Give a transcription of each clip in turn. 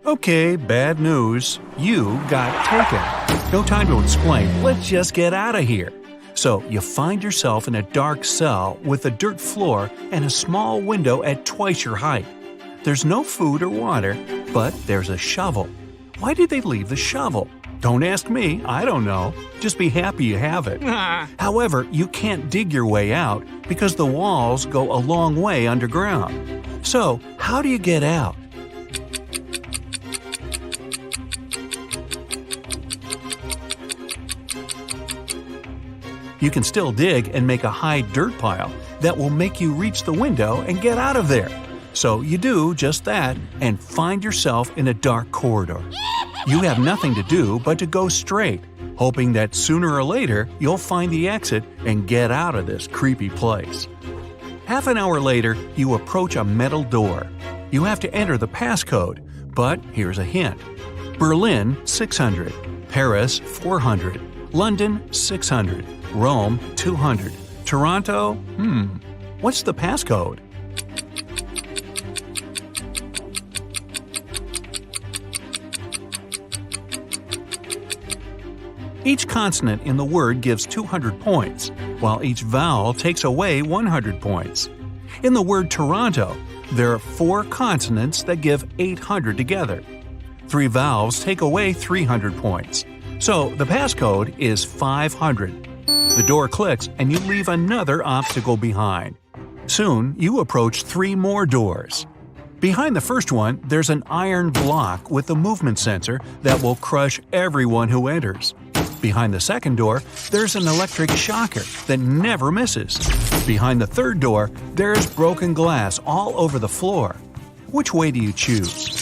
Okay, bad news. You got taken. No time to explain. Let's just get out of here. So you find yourself in a dark cell with a dirt floor and a small window at twice your height. There's no food or water, but there's a shovel. Why did they leave the shovel? Don't ask me, I don't know. Just be happy you have it. However, you can't dig your way out because the walls go a long way underground. So, how do you get out? You can still dig and make a high dirt pile that will make you reach the window and get out of there. So you do just that and find yourself in a dark corridor. You have nothing to do but to go straight, hoping that sooner or later you'll find the exit and get out of this creepy place. Half an hour later, you approach a metal door. You have to enter the passcode, but here's a hint. Berlin, 600. Paris, 400. London, 600. Rome, 200. Toronto, what's the passcode? Each consonant in the word gives 200 points, while each vowel takes away 100 points. In the word Toronto, there are 4 consonants that give 800 together. 3 vowels take away 300 points. So the passcode is 500. The door clicks and you leave another obstacle behind. Soon, you approach 3 more doors. Behind the first one, there's an iron block with a movement sensor that will crush everyone who enters. Behind the second door, there's an electric shocker that never misses. Behind the third door, there's broken glass all over the floor. Which way do you choose?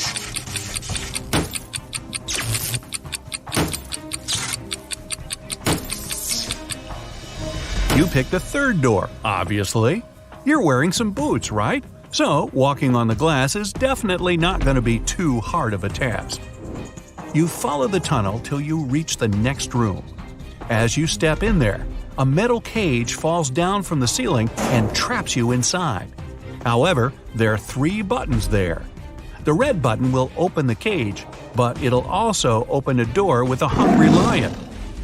You pick the third door, obviously. You're wearing some boots, right? So, walking on the glass is definitely not going to be too hard of a task. You follow the tunnel till you reach the next room. As you step in there, a metal cage falls down from the ceiling and traps you inside. However, there are 3 buttons there. The red button will open the cage, but it'll also open a door with a hungry lion.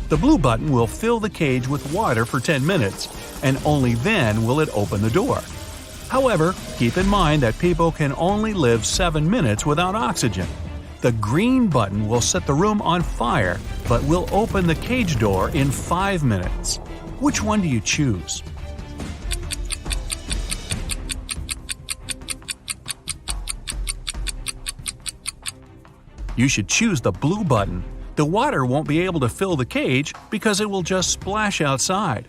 The blue button will fill the cage with water for 10 minutes, and only then will it open the door. However, keep in mind that people can only live 7 minutes without oxygen. The green button will set the room on fire, but will open the cage door in 5 minutes. Which one do you choose? You should choose the blue button. The water won't be able to fill the cage because it will just splash outside.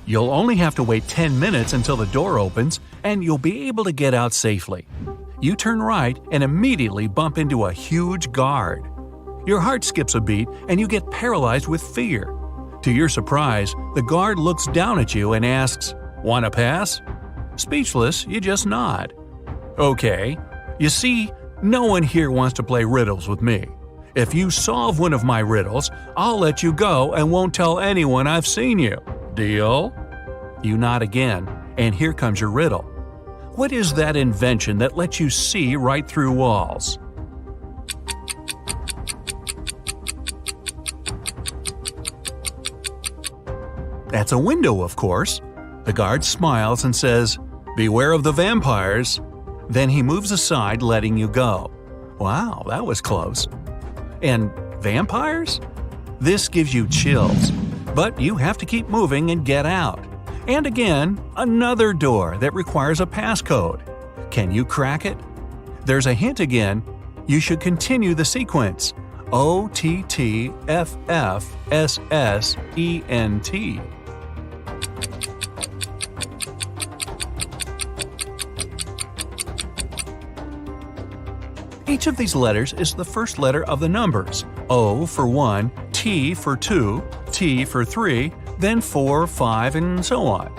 You'll only have to wait 10 minutes until the door opens, and you'll be able to get out safely. You turn right and immediately bump into a huge guard. Your heart skips a beat and you get paralyzed with fear. To your surprise, the guard looks down at you and asks, "Want to pass?" Speechless, you just nod. Okay. You see, no one here wants to play riddles with me. If you solve one of my riddles, I'll let you go and won't tell anyone I've seen you. Deal? You nod again, and here comes your riddle. What is that invention that lets you see right through walls? That's a window, of course. The guard smiles and says, "Beware of the vampires." Then he moves aside, letting you go. Wow, that was close. And vampires? This gives you chills, but you have to keep moving and get out. And again, another door that requires a passcode. Can you crack it? There's a hint again. You should continue the sequence. OTTFFSSENT. Each of these letters is the first letter of the numbers. O for 1, T for 2, T for 3, then 4, 5, and so on.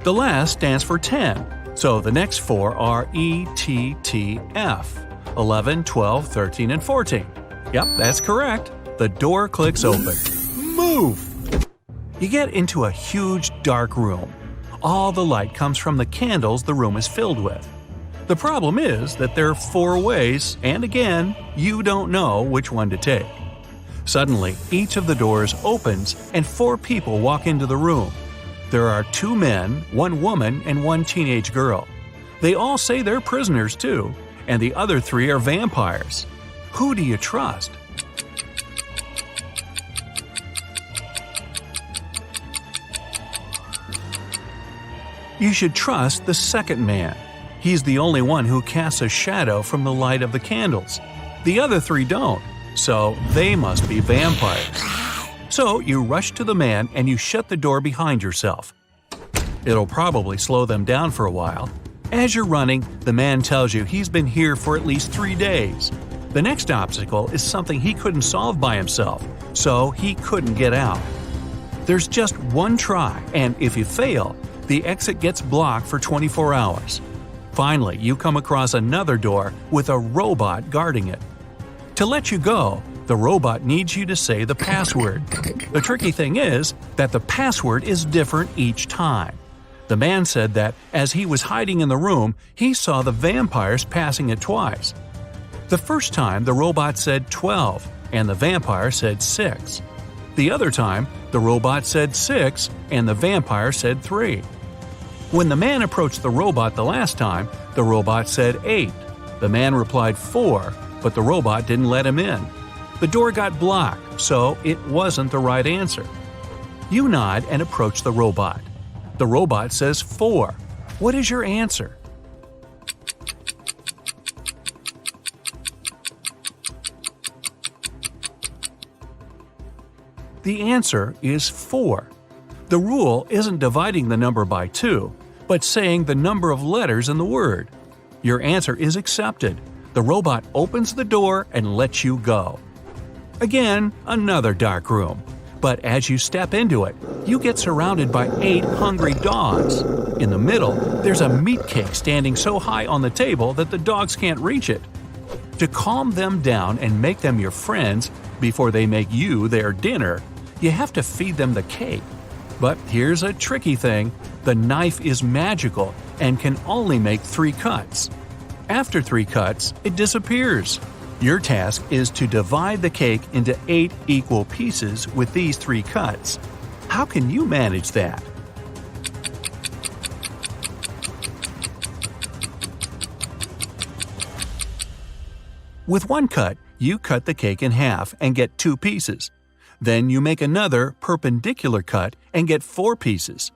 The last stands for 10, so the next 4 are E, T, T, F, 11, 12, 13, and 14. Yep, that's correct. The door clicks open. Move! You get into a huge dark room. All the light comes from the candles the room is filled with. The problem is that there are 4 ways, and again, you don't know which one to take. Suddenly, each of the doors opens and 4 people walk into the room. There are 2 men, 1 woman, and 1 teenage girl. They all say they're prisoners too, and the other 3 are vampires. Who do you trust? You should trust the second man. He's the only one who casts a shadow from the light of the candles. The other 3 don't, so they must be vampires. So you rush to the man and you shut the door behind yourself. It'll probably slow them down for a while. As you're running, the man tells you he's been here for at least 3 days. The next obstacle is something he couldn't solve by himself, so he couldn't get out. There's just one try, and if you fail, the exit gets blocked for 24 hours. Finally, you come across another door with a robot guarding it. To let you go, the robot needs you to say the password. The tricky thing is that the password is different each time. The man said that as he was hiding in the room, he saw the vampires passing it twice. The first time, the robot said 12, and the vampire said 6. The other time, the robot said 6, and the vampire said 3. When the man approached the robot the last time, the robot said 8. The man replied 4, but the robot didn't let him in. The door got blocked, so it wasn't the right answer. You nod and approach the robot. The robot says 4. What is your answer? The answer is 4. The rule isn't dividing the number by 2, but saying the number of letters in the word. Your answer is accepted. The robot opens the door and lets you go. Again, another dark room. But as you step into it, you get surrounded by 8 hungry dogs. In the middle, there's a meat cake standing so high on the table that the dogs can't reach it. To calm them down and make them your friends before they make you their dinner, you have to feed them the cake. But here's a tricky thing. The knife is magical and can only make 3 cuts. After 3 cuts, it disappears. Your task is to divide the cake into 8 equal pieces with these 3 cuts. How can you manage that? With 1 cut, you cut the cake in half and get 2 pieces. Then you make another perpendicular cut and get 4 pieces.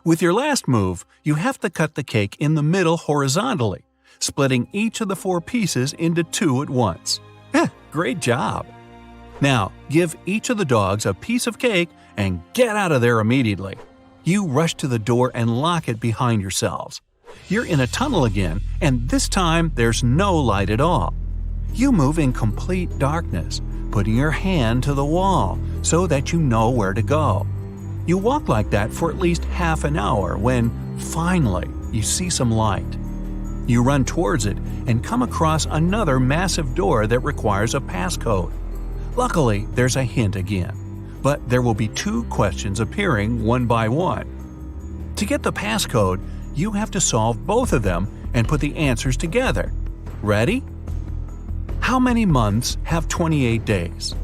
With your last move, you have to cut the cake in the middle horizontally, splitting each of the 4 pieces into 2 at once. Great job! Now, give each of the dogs a piece of cake and get out of there immediately. You rush to the door and lock it behind yourselves. You're in a tunnel again, and this time there's no light at all. You move in complete darkness, putting your hand to the wall so that you know where to go. You walk like that for at least half an hour when, finally, you see some light. You run towards it and come across another massive door that requires a passcode. Luckily, there's a hint again, but there will be 2 questions appearing one by one. To get the passcode, you have to solve both of them and put the answers together. Ready? How many months have 28 days?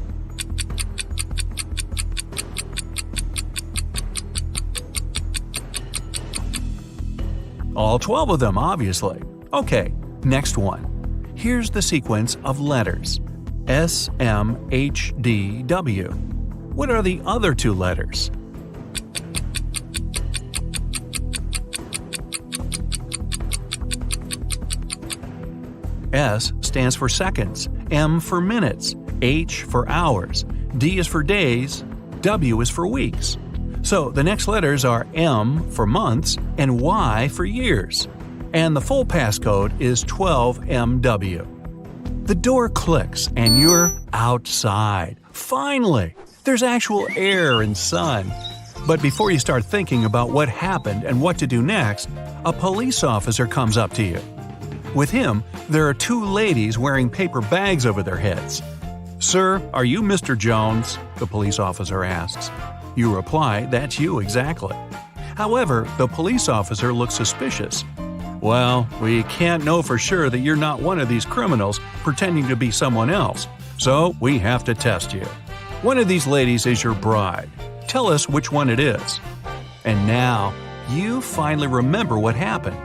All 12 of them, obviously. Okay, next one. Here's the sequence of letters. S, M, H, D, W. What are the other 2 letters? S stands for seconds, M for minutes, H for hours, D is for days, W is for weeks. So the next letters are M for months and Y for years. And the full passcode is 12MW. The door clicks and you're outside. Finally! There's actual air and sun. But before you start thinking about what happened and what to do next, a police officer comes up to you. With him, there are 2 ladies wearing paper bags over their heads. "Sir, are you Mr. Jones?" the police officer asks. You reply, "That's you exactly." However, the police officer looks suspicious. Well, we can't know for sure that you're not one of these criminals pretending to be someone else, so we have to test you. One of these ladies is your bride. Tell us which one it is." And now, you finally remember what happened.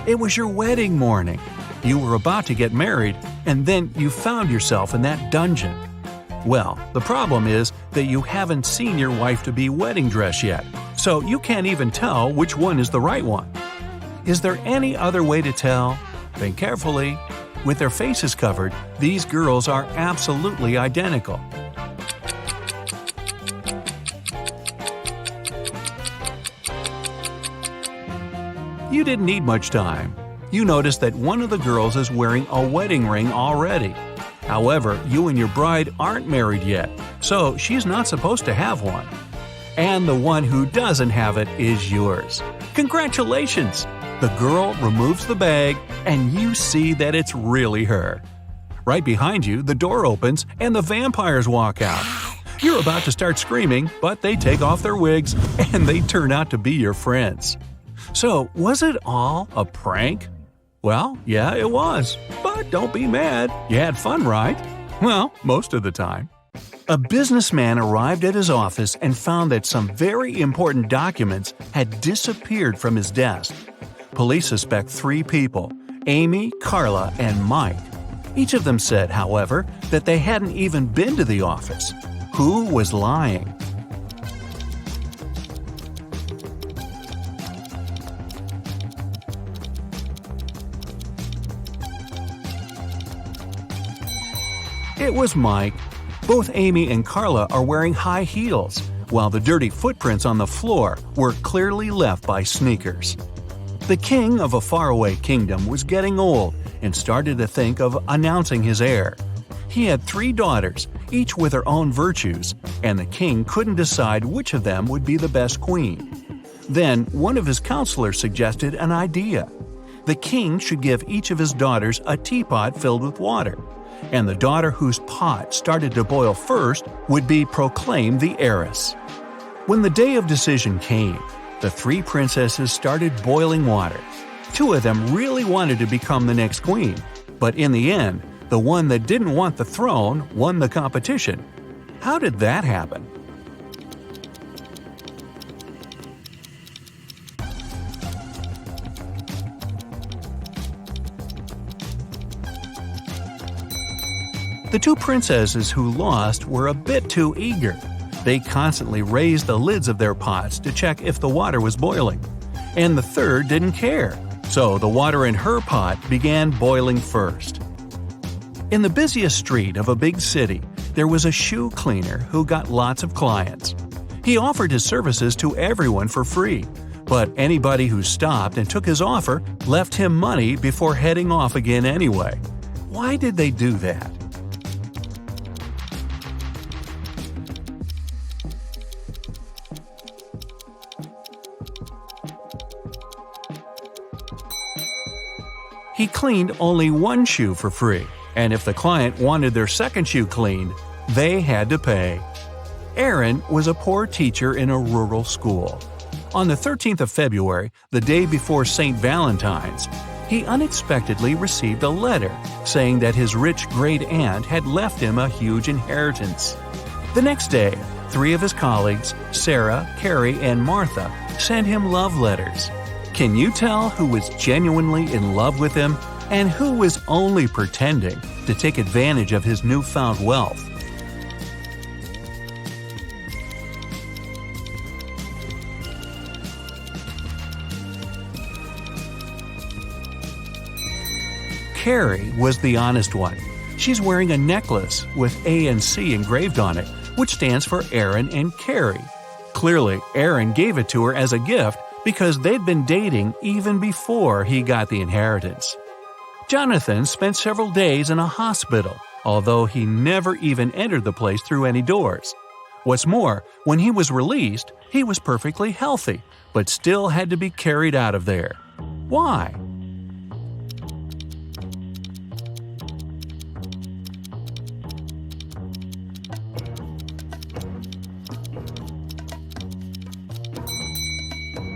It was your wedding morning. You were about to get married, and then you found yourself in that dungeon. Well, the problem is that you haven't seen your wife-to-be wedding dress yet, so you can't even tell which one is the right one. Is there any other way to tell? Think carefully. With their faces covered, these girls are absolutely identical. You didn't need much time. You noticed that one of the girls is wearing a wedding ring already. However, you and your bride aren't married yet, so she's not supposed to have one. And the one who doesn't have it is yours. Congratulations! The girl removes the bag, and you see that it's really her. Right behind you, the door opens and the vampires walk out. You're about to start screaming, but they take off their wigs and they turn out to be your friends. So, was it all a prank? Well, yeah, it was. But don't be mad. You had fun, right? Well, most of the time. A businessman arrived at his office and found that some very important documents had disappeared from his desk. Police suspect 3 people, Amy, Carla, and Mike. Each of them said, however, that they hadn't even been to the office. Who was lying? It was Mike. Both Amy and Carla are wearing high heels, while the dirty footprints on the floor were clearly left by sneakers. The king of a faraway kingdom was getting old and started to think of announcing his heir. He had 3 daughters, each with their own virtues, and the king couldn't decide which of them would be the best queen. Then one of his counselors suggested an idea. The king should give each of his daughters a teapot filled with water, and the daughter whose pot started to boil first would be proclaimed the heiress. When the day of decision came, the 3 princesses started boiling water. 2 of them really wanted to become the next queen, but in the end, the one that didn't want the throne won the competition. How did that happen? The 2 princesses who lost were a bit too eager. They constantly raised the lids of their pots to check if the water was boiling. And the third didn't care, so the water in her pot began boiling first. In the busiest street of a big city, there was a shoe cleaner who got lots of clients. He offered his services to everyone for free, but anybody who stopped and took his offer left him money before heading off again anyway. Why did they do that? He cleaned only one shoe for free, and if the client wanted their second shoe cleaned, they had to pay. Aaron was a poor teacher in a rural school. On the 13th of February, the day before St. Valentine's, he unexpectedly received a letter saying that his rich great-aunt had left him a huge inheritance. The next day, 3 of his colleagues, Sarah, Carrie, and Martha, sent him love letters. Can you tell who was genuinely in love with him and who was only pretending to take advantage of his newfound wealth? Carrie was the honest one. She's wearing a necklace with A and C engraved on it, which stands for Aaron and Carrie. Clearly, Aaron gave it to her as a gift because they'd been dating even before he got the inheritance. Jonathan spent several days in a hospital, although he never even entered the place through any doors. What's more, when he was released, he was perfectly healthy, but still had to be carried out of there. Why?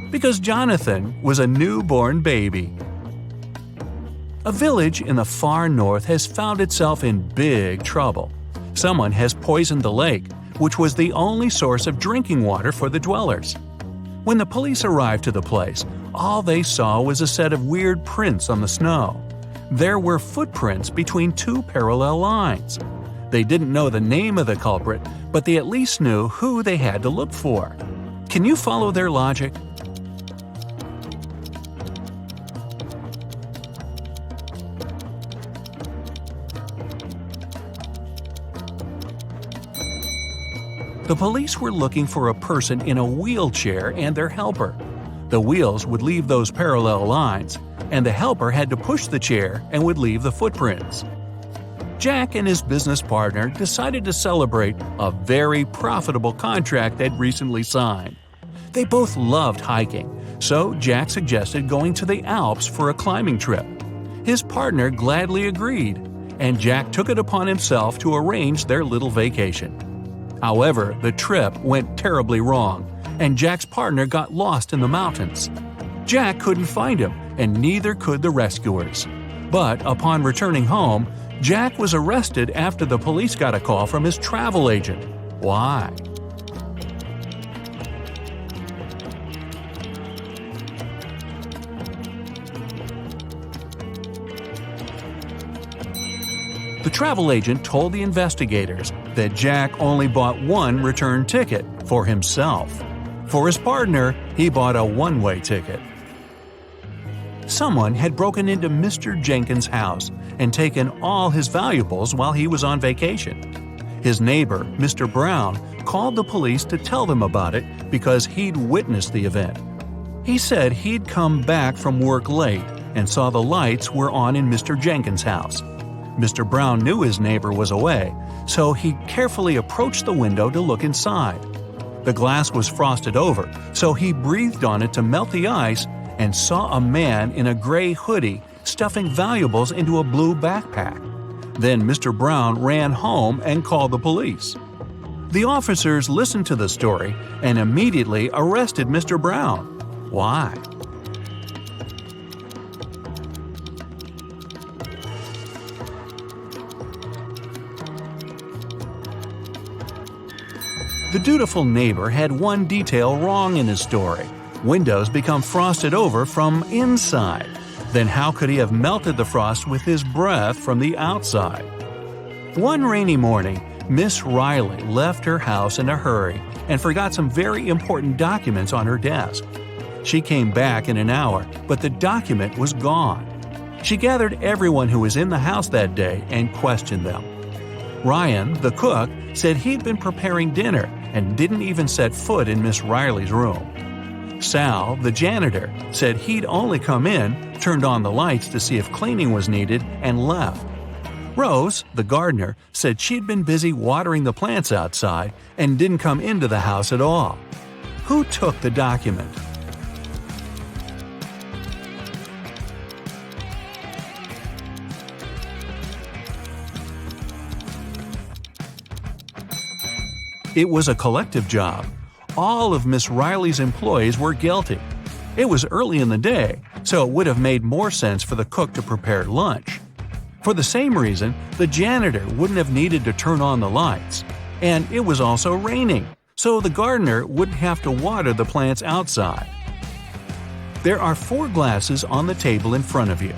Because Jonathan was a newborn baby. A village in the far north has found itself in big trouble. Someone has poisoned the lake, which was the only source of drinking water for the dwellers. When the police arrived to the place, all they saw was a set of weird prints on the snow. There were footprints between two parallel lines. They didn't know the name of the culprit, but they at least knew who they had to look for. Can you follow their logic? The police were looking for a person in a wheelchair and their helper. The wheels would leave those parallel lines, and the helper had to push the chair and would leave the footprints. Jack and his business partner decided to celebrate a very profitable contract they'd recently signed. They both loved hiking, so Jack suggested going to the Alps for a climbing trip. His partner gladly agreed, and Jack took it upon himself to arrange their little vacation. However, the trip went terribly wrong, and Jack's partner got lost in the mountains. Jack couldn't find him, and neither could the rescuers. But upon returning home, Jack was arrested after the police got a call from his travel agent. Why? The travel agent told the investigators that Jack only bought one return ticket for himself. For his partner, he bought a one-way ticket. Someone had broken into Mr. Jenkins' house and taken all his valuables while he was on vacation. His neighbor, Mr. Brown, called the police to tell them about it because he'd witnessed the event. He said he'd come back from work late and saw the lights were on in Mr. Jenkins' house. Mr. Brown knew his neighbor was away, so he carefully approached the window to look inside. The glass was frosted over, so he breathed on it to melt the ice and saw a man in a gray hoodie stuffing valuables into a blue backpack. Then Mr. Brown ran home and called the police. The officers listened to the story and immediately arrested Mr. Brown. Why? The dutiful neighbor had one detail wrong in his story. Windows become frosted over from inside. Then how could he have melted the frost with his breath from the outside? One rainy morning, Miss Riley left her house in a hurry and forgot some very important documents on her desk. She came back in an hour, but the document was gone. She gathered everyone who was in the house that day and questioned them. Ryan, the cook, said he'd been preparing dinner and didn't even set foot in Miss Riley's room. Sal, the janitor, said he'd only come in, turned on the lights to see if cleaning was needed, and left. Rose, the gardener, said she'd been busy watering the plants outside and didn't come into the house at all. Who took the document? It was a collective job. All of Miss Riley's employees were guilty. It was early in the day, so it would have made more sense for the cook to prepare lunch. For the same reason, the janitor wouldn't have needed to turn on the lights. And it was also raining, so the gardener wouldn't have to water the plants outside. There are 4 glasses on the table in front of you.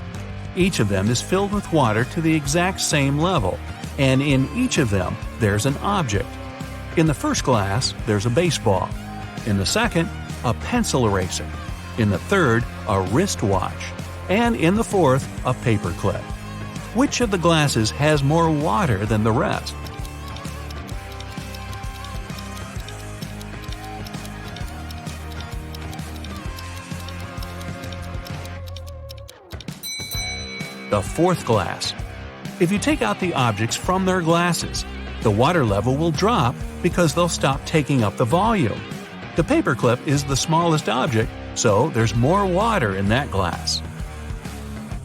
Each of them is filled with water to the exact same level, and in each of them, there's an object. In the first glass, there's a baseball. In the second, a pencil eraser. In the third, a wristwatch. And in the fourth, a paperclip. Which of the glasses has more water than the rest? The fourth glass. If you take out the objects from their glasses, the water level will drop because they'll stop taking up the volume. The paperclip is the smallest object, so there's more water in that glass.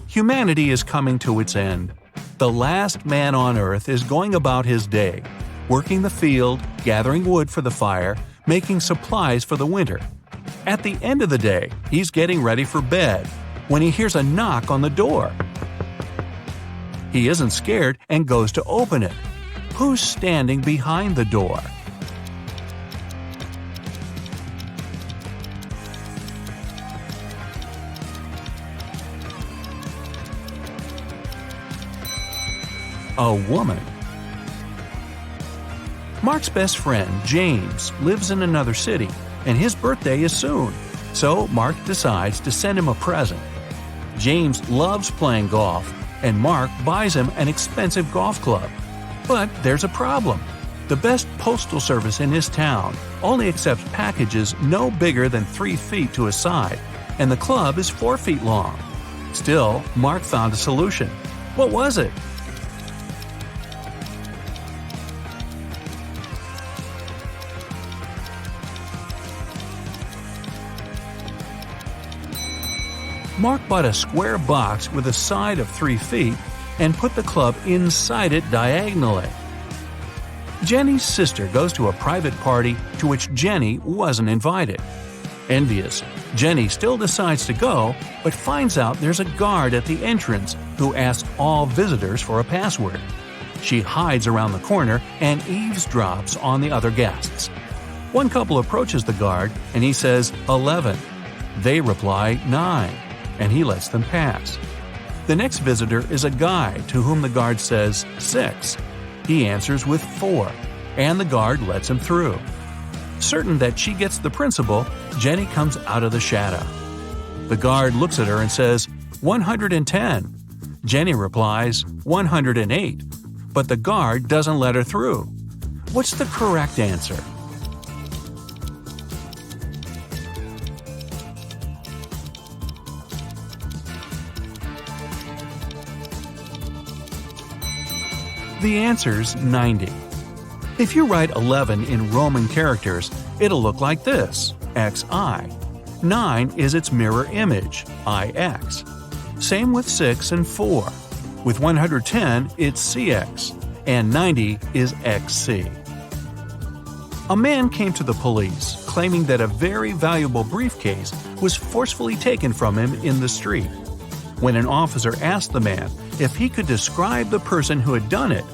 Humanity is coming to its end. The last man on Earth is going about his day, working the field, gathering wood for the fire, making supplies for the winter. At the end of the day, he's getting ready for bed when he hears a knock on the door. He isn't scared and goes to open it. Who's standing behind the door? A woman. Mark's best friend, James, lives in another city, and his birthday is soon, so Mark decides to send him a present. James loves playing golf, and Mark buys him an expensive golf club. But there's a problem. The best postal service in his town only accepts packages no bigger than 3 feet to a side, and the club is 4 feet long. Still, Mark found a solution. What was it? Mark bought a square box with a side of 3 feet and put the club inside it diagonally. Jenny's sister goes to a private party to which Jenny wasn't invited. Envious, Jenny still decides to go, but finds out there's a guard at the entrance who asks all visitors for a password. She hides around the corner and eavesdrops on the other guests. One couple approaches the guard and he says 11. They reply 9. And he lets them pass. The next visitor is a guy to whom the guard says 6. He answers with 4, and the guard lets him through. Certain that she gets the principal, Jenny comes out of the shadow. The guard looks at her and says 110. Jenny replies 108, but the guard doesn't let her through. What's the correct answer? The answer's 90. If you write 11 in Roman characters, it'll look like this, XI. 9 is its mirror image, IX. Same with 6 and 4. With 110, it's CX, and 90 is XC. A man came to the police claiming that a very valuable briefcase was forcefully taken from him in the street. When an officer asked the man if he could describe the person who had done it,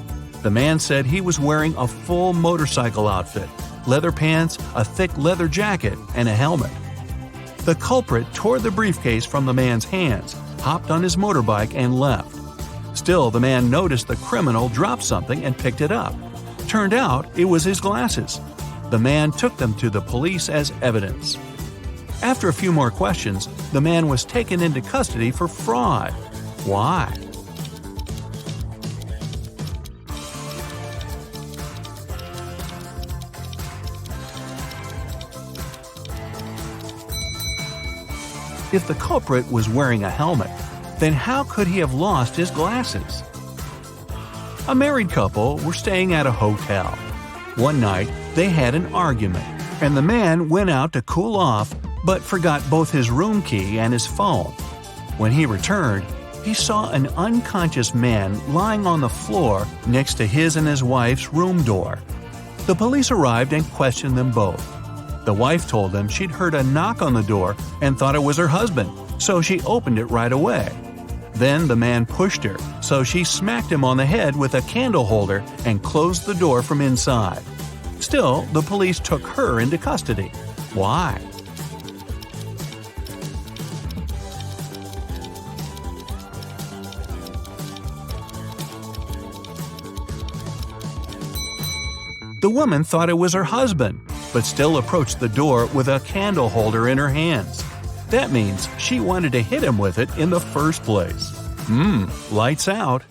the man said he was wearing a full motorcycle outfit, leather pants, a thick leather jacket, and a helmet. The culprit tore the briefcase from the man's hands, hopped on his motorbike, and left. Still, the man noticed the criminal drop something and picked it up. Turned out it was his glasses. The man took them to the police as evidence. After a few more questions, the man was taken into custody for fraud. Why? If the culprit was wearing a helmet, then how could he have lost his glasses? A married couple were staying at a hotel. One night, they had an argument, and the man went out to cool off but forgot both his room key and his phone. When he returned, he saw an unconscious man lying on the floor next to his and his wife's room door. The police arrived and questioned them both. The wife told them she'd heard a knock on the door and thought it was her husband, so she opened it right away. Then the man pushed her, so she smacked him on the head with a candle holder and closed the door from inside. Still, the police took her into custody. Why? The woman thought it was her husband, but still approached the door with a candle holder in her hands. That means she wanted to hit him with it in the first place. Lights out.